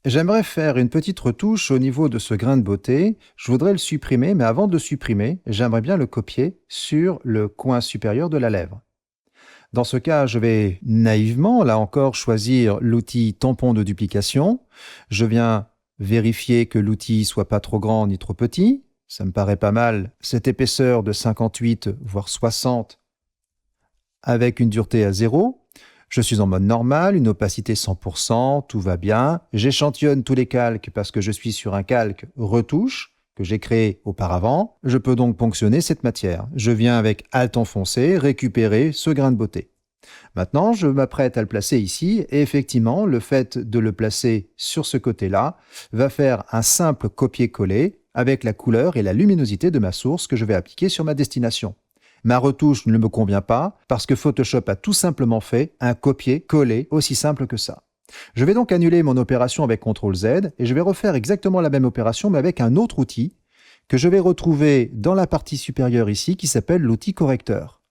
J'aimerais faire une petite retouche au niveau de ce grain de beauté. Je voudrais le supprimer, mais avant de le supprimer, j'aimerais bien le copier sur le coin supérieur de la lèvre. Dans ce cas, je vais naïvement, là encore, choisir l'outil tampon de duplication. Je viens vérifier que l'outil soit pas trop grand ni trop petit. Ça me paraît pas mal. Cette épaisseur de 58 voire 60 avec une dureté à 0. Je suis en mode normal, une opacité 100%, tout va bien. J'échantillonne tous les calques parce que je suis sur un calque retouche que j'ai créé auparavant. Je peux donc ponctionner cette matière. Je viens avec Alt enfoncé récupérer ce grain de beauté. Maintenant, je m'apprête à le placer ici et effectivement, le fait de le placer sur ce côté-là va faire un simple copier-coller avec la couleur et la luminosité de ma source que je vais appliquer sur ma destination. Ma retouche ne me convient pas parce que Photoshop a tout simplement fait un copier-coller aussi simple que ça. Je vais donc annuler mon opération avec CTRL Z et je vais refaire exactement la même opération mais avec un autre outil que je vais retrouver dans la partie supérieure ici qui s'appelle l'outil correcteur.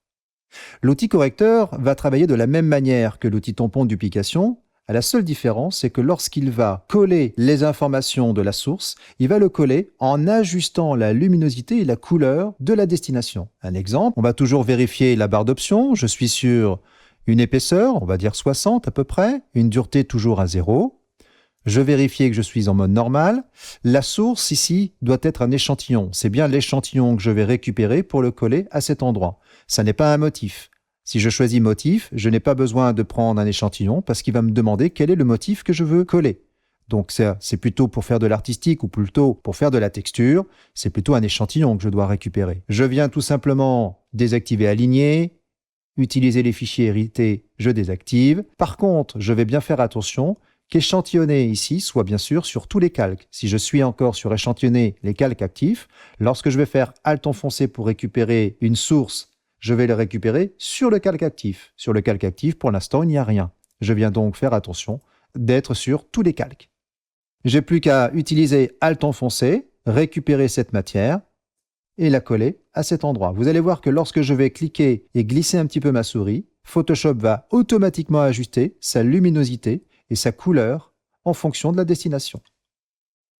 L'outil correcteur va travailler de la même manière que l'outil tampon de duplication. La seule différence, c'est que lorsqu'il va coller les informations de la source, il va le coller en ajustant la luminosité et la couleur de la destination. Un exemple, on va toujours vérifier la barre d'options. Je suis sur une épaisseur, on va dire 60 à peu près, une dureté toujours à 0. Je vérifie que je suis en mode normal. La source ici doit être un échantillon. C'est bien l'échantillon que je vais récupérer pour le coller à cet endroit. Ça n'est pas un motif. Si je choisis motif, je n'ai pas besoin de prendre un échantillon parce qu'il va me demander quel est le motif que je veux coller. Donc c'est plutôt pour faire de l'artistique ou plutôt pour faire de la texture, c'est plutôt un échantillon que je dois récupérer. Je viens tout simplement désactiver aligner, utiliser les fichiers hérités, je désactive. Par contre, je vais bien faire attention qu'échantillonner ici soit bien sûr sur tous les calques. Si je suis encore sur échantillonner les calques actifs, lorsque je vais faire Alt enfoncé pour récupérer une source, je vais le récupérer sur le calque actif. Sur le calque actif, pour l'instant, il n'y a rien. Je viens donc faire attention d'être sur tous les calques. J'ai plus qu'à utiliser Alt enfoncé, récupérer cette matière et la coller à cet endroit. Vous allez voir que lorsque je vais cliquer et glisser un petit peu ma souris, Photoshop va automatiquement ajuster sa luminosité et sa couleur en fonction de la destination.